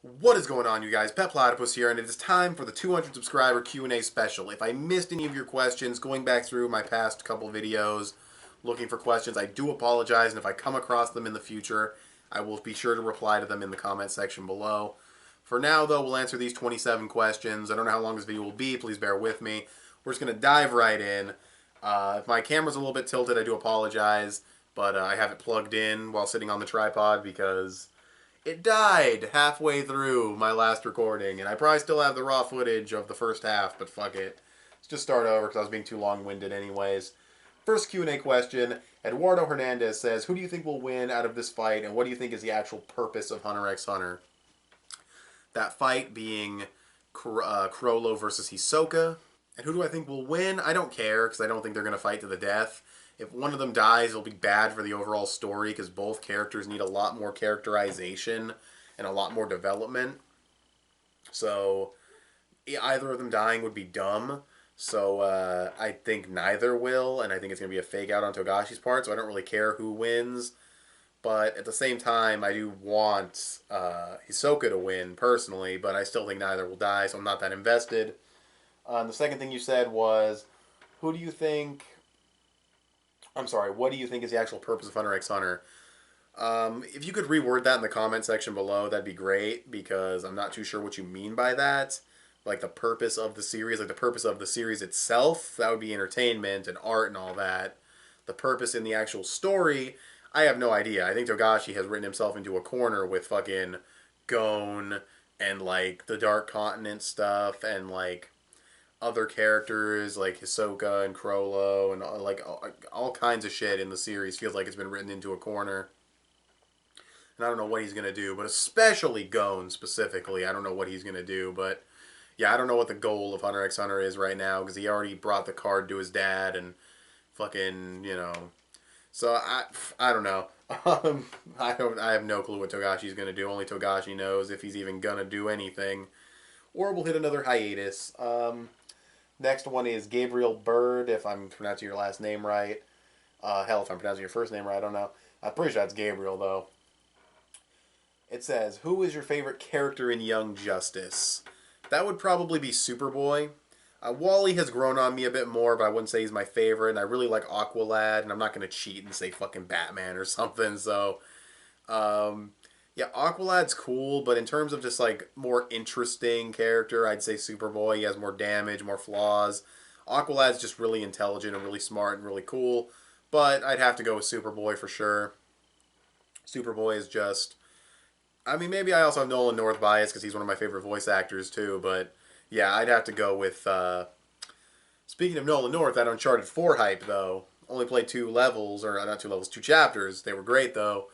What is going on, you guys? Petplatypus here, and it is time for the 200 subscriber Q&A special. If I missed any of your questions, going back through my past couple videos, looking for questions, I do apologize, and if I come across them in the future, I will be sure to reply to them in the comment section below. For now, though, we'll answer these 27 questions. I don't know how long this video will be. Please bear with me. We're just going to dive right in. If my camera's a little bit tilted, I do apologize, but I have it plugged in while sitting on the tripod because it died halfway through my last recording, and I probably still have the raw footage of the first half, but fuck it. Let's just start over because I was being too long-winded anyways. First Q&A question, Eduardo Hernandez says, who do you think will win out of this fight, and what do you think is the actual purpose of Hunter x Hunter? That fight being Chrollo versus Hisoka. And who do I think will win? I don't care, because I don't think they're going to fight to the death. If one of them dies, it'll be bad for the overall story, because both characters need a lot more characterization and a lot more development. So, either of them dying would be dumb. So, I think neither will, and I think it's going to be a fake out on Togashi's part, so I don't really care who wins. But at the same time, I do want Hisoka to win, personally, but I still think neither will die, so I'm not that invested. The second thing you said was, who do you think... I'm sorry, what do you think is the actual purpose of Hunter x Hunter? If you could reword that in the comment section below, that'd be great, because I'm not too sure what you mean by that. Like the purpose of the series, like the purpose of the series itself, that would be entertainment and art and all that. The purpose in the actual story, I have no idea. I think Togashi has written himself into a corner with fucking Gon and like the Dark Continent stuff and like other characters like Hisoka and Chrollo and like all kinds of shit in the series feels like it's been written into a corner. And I don't know what he's gonna do, but especially Gon specifically, I don't know what he's gonna do. But yeah, I don't know what the goal of Hunter x Hunter is right now because he already brought the card to his dad and fucking So I don't know. I have no clue what Togashi's gonna do. Only Togashi knows if he's even gonna do anything, or we'll hit another hiatus. Next one is Gabriel Bird, if I'm pronouncing your last name right. Hell, if I'm pronouncing your first name right, I don't know. I'm pretty sure that's Gabriel, though. It says, who is your favorite character in Young Justice? That would probably be Superboy. Wally has grown on me a bit more, but I wouldn't say he's my favorite. And I really like Aqualad, and I'm not going to cheat and say fucking Batman or something. So, yeah, Aqualad's cool, but in terms of just like more interesting character, I'd say Superboy. He has more damage, more flaws. Aqualad's just really intelligent and really smart and really cool, but I'd have to go with Superboy for sure. Superboy is just... I mean, maybe I also have Nolan North bias because he's one of my favorite voice actors too, but yeah, I'd have to go with... Speaking of Nolan North, that Uncharted 4 hype, though. Only played 2 levels, or not 2 levels, 2 chapters. They were great, though.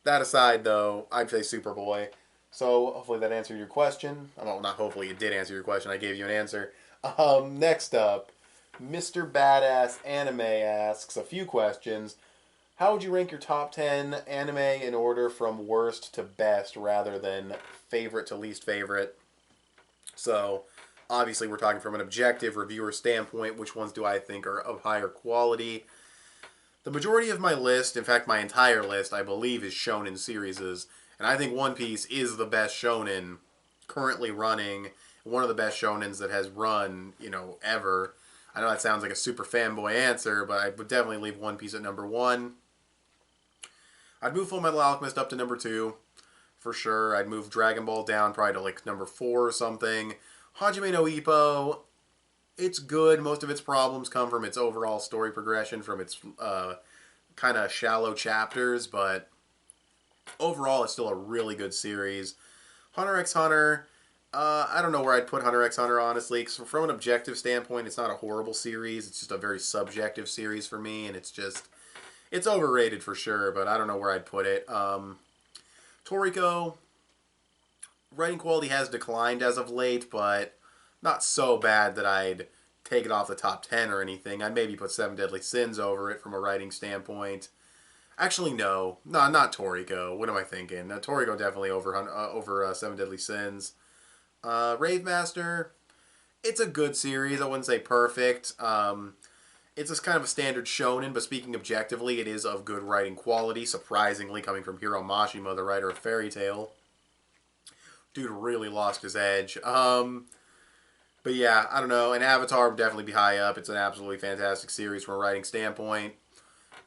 That aside, though, I'd say Superboy. So hopefully that answered your question. Well, not hopefully, it did answer your question. I gave you an answer. Next up, Mr. Badass Anime asks a few questions. How would you rank your top 10 anime in order from worst to best rather than favorite to least favorite? So, obviously, we're talking from an objective reviewer standpoint. Which ones do I think are of higher quality? The majority of my list, in fact, my entire list, I believe, is shonen series. And I think One Piece is the best shonen currently running. One of the best shonens that has run, ever. I know that sounds like a super fanboy answer, but I would definitely leave One Piece at number 1. I'd move Full Metal Alchemist up to number 2, for sure. I'd move Dragon Ball down probably to like number 4 or something. Hajime no Ippo, it's good. Most of its problems come from its overall story progression, from its kind of shallow chapters, but overall it's still a really good series. Hunter x Hunter, I don't know where I'd put Hunter x Hunter, honestly, because from an objective standpoint, it's not a horrible series. It's just a very subjective series for me, and it's overrated for sure, but I don't know where I'd put it. Toriko, writing quality has declined as of late, but not so bad that I'd take it off the top 10 or anything. I'd maybe put Seven Deadly Sins over it from a writing standpoint. Actually, no, not Toriko. What am I thinking? No, Toriko definitely over Seven Deadly Sins. Rave Master, it's a good series. I wouldn't say perfect. It's just kind of a standard shonen, but speaking objectively, it is of good writing quality, surprisingly, coming from Hiro Mashima, the writer of Fairy Tail. Dude really lost his edge. But yeah, I don't know. And Avatar would definitely be high up. It's an absolutely fantastic series from a writing standpoint.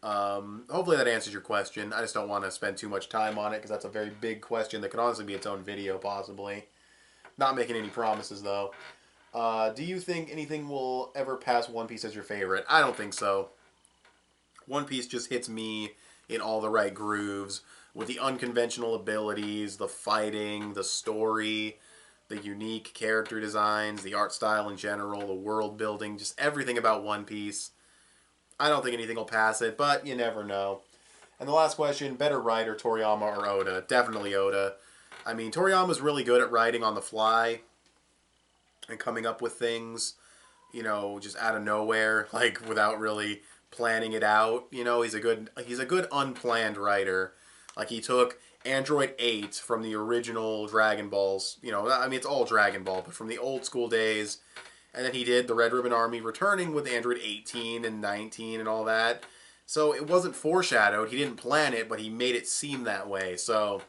Hopefully that answers your question. I just don't want to spend too much time on it because that's a very big question that could honestly be its own video, possibly. Not making any promises, though. Do you think anything will ever pass One Piece as your favorite? I don't think so. One Piece just hits me in all the right grooves with the unconventional abilities, the fighting, the story, the unique character designs, the art style in general, the world building, just everything about One Piece. I don't think anything will pass it, but you never know. And the last question, better writer, Toriyama or Oda? Definitely Oda. I mean, Toriyama's really good at writing on the fly and coming up with things, just out of nowhere, like without really planning it out. He's a good unplanned writer. Like he took Android 8 from the original Dragon Balls, I mean it's all Dragon Ball, but from the old school days, and then he did the Red Ribbon Army returning with Android 18 and 19 and all that. So it wasn't foreshadowed. He didn't plan it, but he made it seem that way. So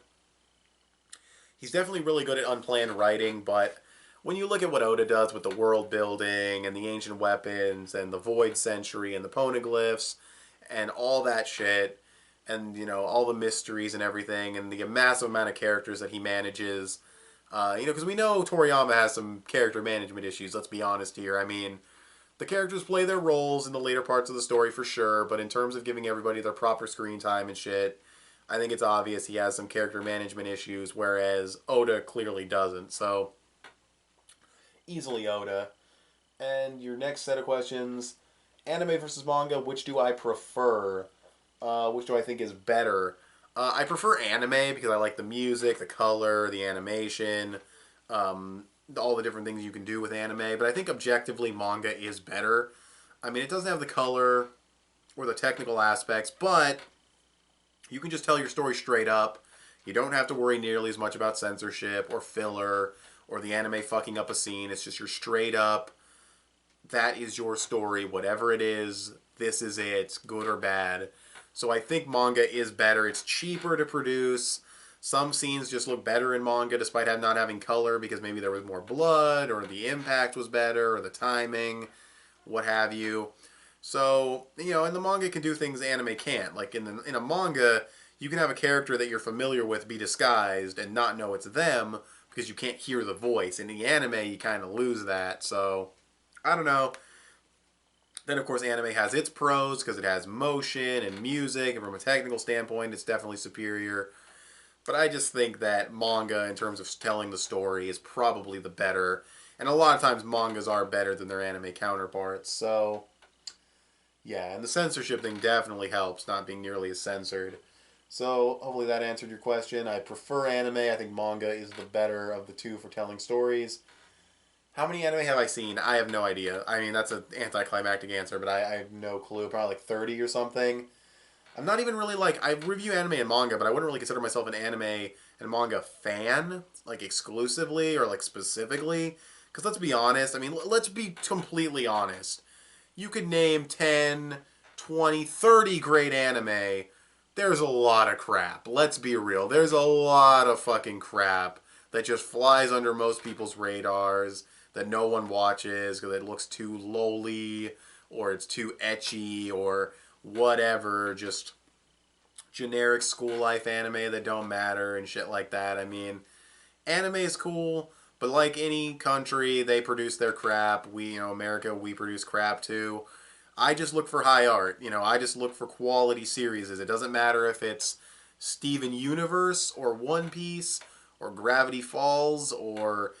he's definitely really good at unplanned writing, but when you look at what Oda does with the world building and the ancient weapons and the Void Century and the poneglyphs and all that shit and, all the mysteries and everything and the massive amount of characters that he manages, because we know Toriyama has some character management issues, let's be honest here. I mean, the characters play their roles in the later parts of the story for sure, but in terms of giving everybody their proper screen time and shit, I think it's obvious he has some character management issues, whereas Oda clearly doesn't. So, easily Oda. And your next set of questions, anime versus manga, which do I prefer? Which do I think is better? I prefer anime because I like the music, the color, the animation, all the different things you can do with anime. But I think objectively manga is better. I mean, it doesn't have the color or the technical aspects, but you can just tell your story straight up. You don't have to worry nearly as much about censorship or filler or the anime fucking up a scene. It's just your straight up, that is your story, whatever it is, this is it, good or bad. So I think manga is better. It's cheaper to produce. Some scenes just look better in manga despite not having color because maybe there was more blood or the impact was better or the timing, what have you. So, and the manga can do things anime can't. Like in a manga, you can have a character that you're familiar with be disguised and not know it's them because you can't hear the voice. In the anime, you kind of lose that. So, I don't know. Then, of course, anime has its pros because it has motion and music, and from a technical standpoint, it's definitely superior. But I just think that manga, in terms of telling the story, is probably the better. And a lot of times, mangas are better than their anime counterparts. So, yeah, and the censorship thing definitely helps, not being nearly as censored. So, hopefully that answered your question. I prefer anime. I think manga is the better of the two for telling stories. How many anime have I seen? I have no idea. I mean, that's an anticlimactic answer, but I have no clue. Probably like 30 or something. I'm not even really I review anime and manga, but I wouldn't really consider myself an anime and manga fan, like exclusively or like specifically. Because let's be honest, I mean, let's be completely honest. You could name 10, 20, 30 great anime. There's a lot of crap. Let's be real. There's a lot of fucking crap that just flies under most people's radars, that no one watches because it looks too lowly or it's too ecchi or whatever, just generic school life anime that don't matter and shit like that. I mean, anime is cool, but like any country, they produce their crap. We, America, we produce crap too. I just look for high art. I just look for quality series. It doesn't matter if it's Steven Universe or One Piece or Gravity Falls or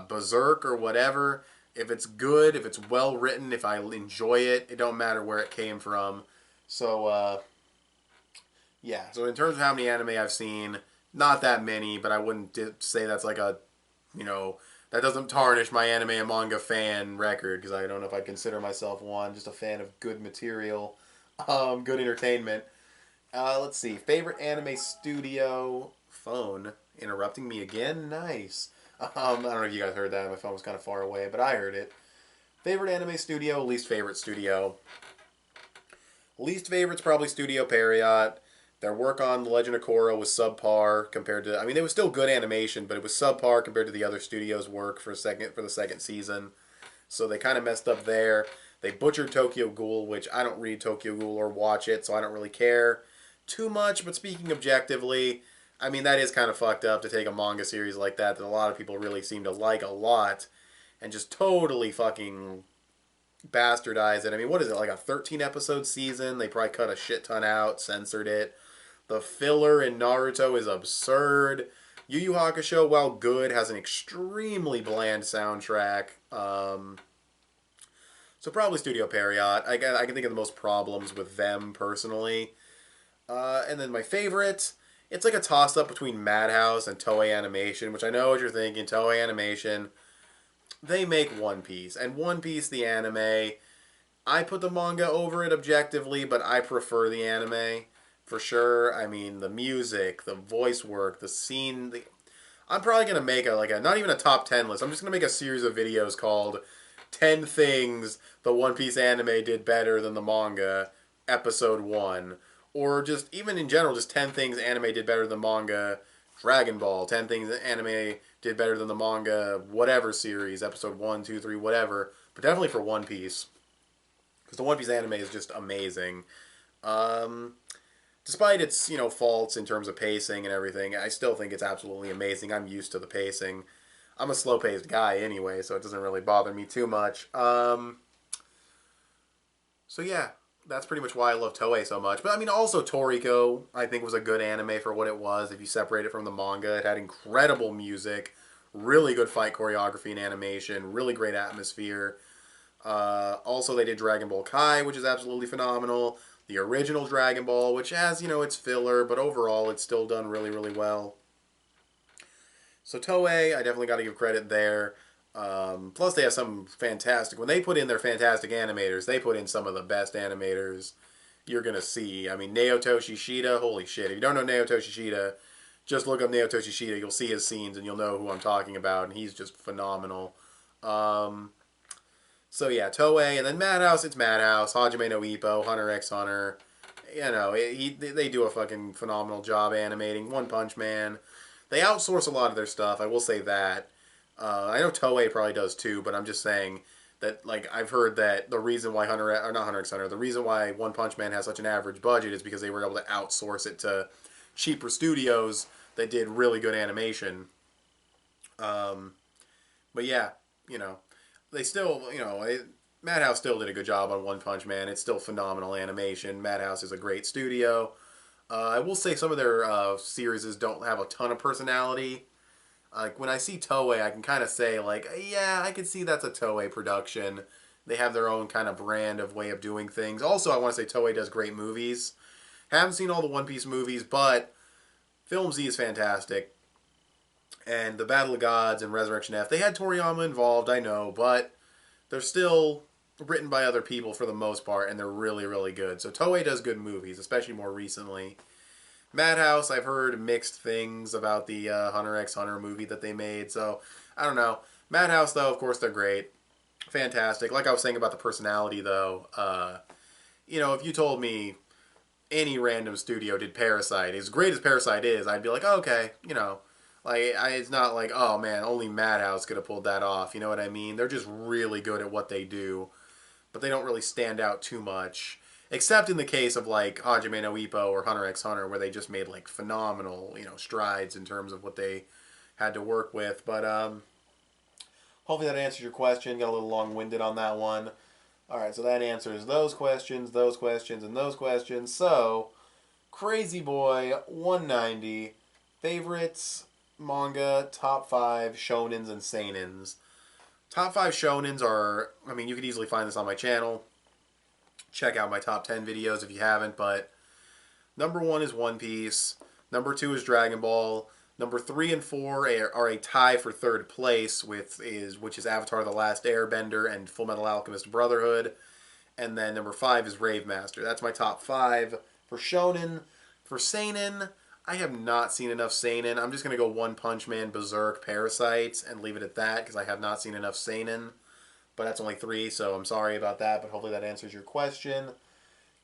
Berserk or whatever. If it's good, if it's well written, if I enjoy it, it don't matter where it came from. So, yeah. So in terms of how many anime I've seen, not that many, but I wouldn't say that's like that doesn't tarnish my anime and manga fan record, because I don't know if I'd consider myself one. Just a fan of good material, good entertainment. Let's see. Favorite anime studio. Phone interrupting me again. Nice. I don't know if you guys heard that. My phone was kind of far away, but I heard it. Favorite anime studio. Least favorite studio. Least favorite's probably Studio Period. Their work on The Legend of Korra was subpar compared to. I mean, it was still good animation, but it was subpar compared to the other studios' work for the second season. So they kind of messed up there. They butchered Tokyo Ghoul, which I don't read Tokyo Ghoul or watch it, so I don't really care too much. But speaking objectively, I mean, that is kind of fucked up to take a manga series like that a lot of people really seem to like a lot and just totally fucking bastardize it. I mean, what is it, like a 13 episode season? They probably cut a shit ton out, censored it. The filler in Naruto is absurd. Yu Yu Hakusho, while good, has an extremely bland soundtrack. So probably Studio Period. I can think of the most problems with them personally. And then my favorite, it's like a toss-up between Madhouse and Toei Animation, which I know what you're thinking. Toei Animation, they make One Piece. And One Piece, the anime, I put the manga over it objectively, but I prefer the anime for sure. I mean, the music, the voice work, the scene. I'm probably going to make not even a top 10 list. I'm just going to make a series of videos called 10 Things the One Piece anime did better than the manga, episode 1. Or just, even in general, just 10 things anime did better than manga, Dragon Ball. 10 things anime did better than the manga, whatever series, episode 1, 2, 3, whatever. But definitely for One Piece. Because the One Piece anime is just amazing. Despite its, faults in terms of pacing and everything, I still think it's absolutely amazing. I'm used to the pacing. I'm a slow-paced guy anyway, so it doesn't really bother me too much. So yeah, that's pretty much why I love Toei so much. But I mean, also Toriko, I think, was a good anime for what it was. If you separate it from the manga, it had incredible music, really good fight choreography and animation, really great atmosphere. Also, they did Dragon Ball Kai, which is absolutely phenomenal. The original Dragon Ball, which has, its filler, but overall it's still done really, really well. So Toei, I definitely got to give credit there. Plus, they have some fantastic... When they put in their fantastic animators, they put in some of the best animators you're going to see. I mean, Naotoshi Shida, holy shit. If you don't know Naotoshi Shida, just look up Naotoshi Shida. You'll see his scenes and you'll know who I'm talking about. And he's just phenomenal. So yeah, Toei, and then Madhouse, it's Madhouse, Hajime no Ippo, Hunter x Hunter. They do a fucking phenomenal job animating. One Punch Man. They outsource a lot of their stuff, I will say that. I know Toei probably does too, but I'm just saying that, I've heard that the reason why not Hunter x Hunter, the reason why One Punch Man has such an average budget is because they were able to outsource it to cheaper studios that did really good animation. But yeah, they still, Madhouse still did a good job on One Punch Man. It's still phenomenal animation. Madhouse is a great studio. I will say some of their series don't have a ton of personality. When I see Toei, I can kind of say, yeah, I can see that's a Toei production. They have their own kind of brand of way of doing things. Also, I want to say Toei does great movies. Haven't seen all the One Piece movies, but Film Z is fantastic. And the Battle of Gods and Resurrection F, they had Toriyama involved, I know, but they're still written by other people for the most part, and they're really, really good. So Toei does good movies, especially more recently. Madhouse, I've heard mixed things about the Hunter x Hunter movie that they made, so I don't know. Madhouse, though, of course, they're great. Fantastic. Like I was saying about the personality, though, if you told me any random studio did Parasite, as great as Parasite is, I'd be like, oh, okay, it's not like, oh man, only Madhouse could have pulled that off. You know what I mean? They're just really good at what they do, but they don't really stand out too much. Except in the case of Hajime no Ippo or Hunter x Hunter, where they just made phenomenal, strides in terms of what they had to work with. But hopefully that answers your question. Got a little long-winded on that one. All right, so that answers those questions, and those questions. So, Crazy Boy 190, favorites, manga, top 5 shonens and seinens. Top 5 shonens are, you could easily find this on my channel. Check out my top 10 videos if you haven't, but number 1 is One Piece. Number 2 is Dragon Ball. Number 3 and 4 are a tie for third place, which is Avatar: The Last Airbender and Fullmetal Alchemist Brotherhood. And then number 5 is Rave Master. That's my top 5 for shonen. For seinen, I have not seen enough seinen. I'm just going to go One Punch Man, Berserk, Parasite, and leave it at that, because I have not seen enough seinen. But that's only 3, so I'm sorry about that, but hopefully that answers your question.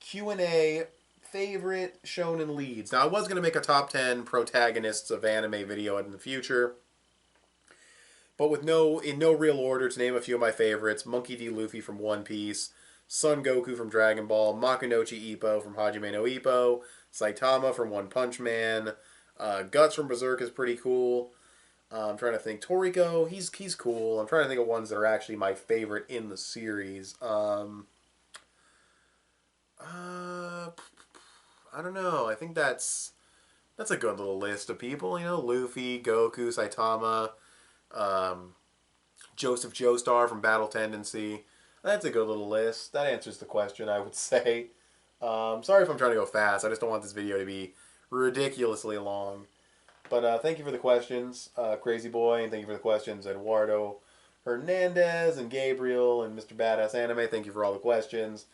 Q&A, favorite shonen leads. Now, I was going to make a top 10 protagonists of anime video in the future, but with in no real order, to name a few of my favorites: Monkey D. Luffy from One Piece, Son Goku from Dragon Ball, Makunochi Ippo from Hajime no Ippo, Saitama from One Punch Man, Guts from Berserk is pretty cool. I'm trying to think. Toriko, he's cool. I'm trying to think of ones that are actually my favorite in the series. I don't know. I think that's a good little list of people. You know, Luffy, Goku, Saitama, Joseph Joestar from Battle Tendency. That's a good little list. That answers the question, I would say. Sorry if I'm trying to go fast. I just don't want this video to be ridiculously long. But thank you for the questions, Crazy Boy, and thank you for the questions, Eduardo Hernandez and Gabriel and Mr. Badass Anime. Thank you for all the questions.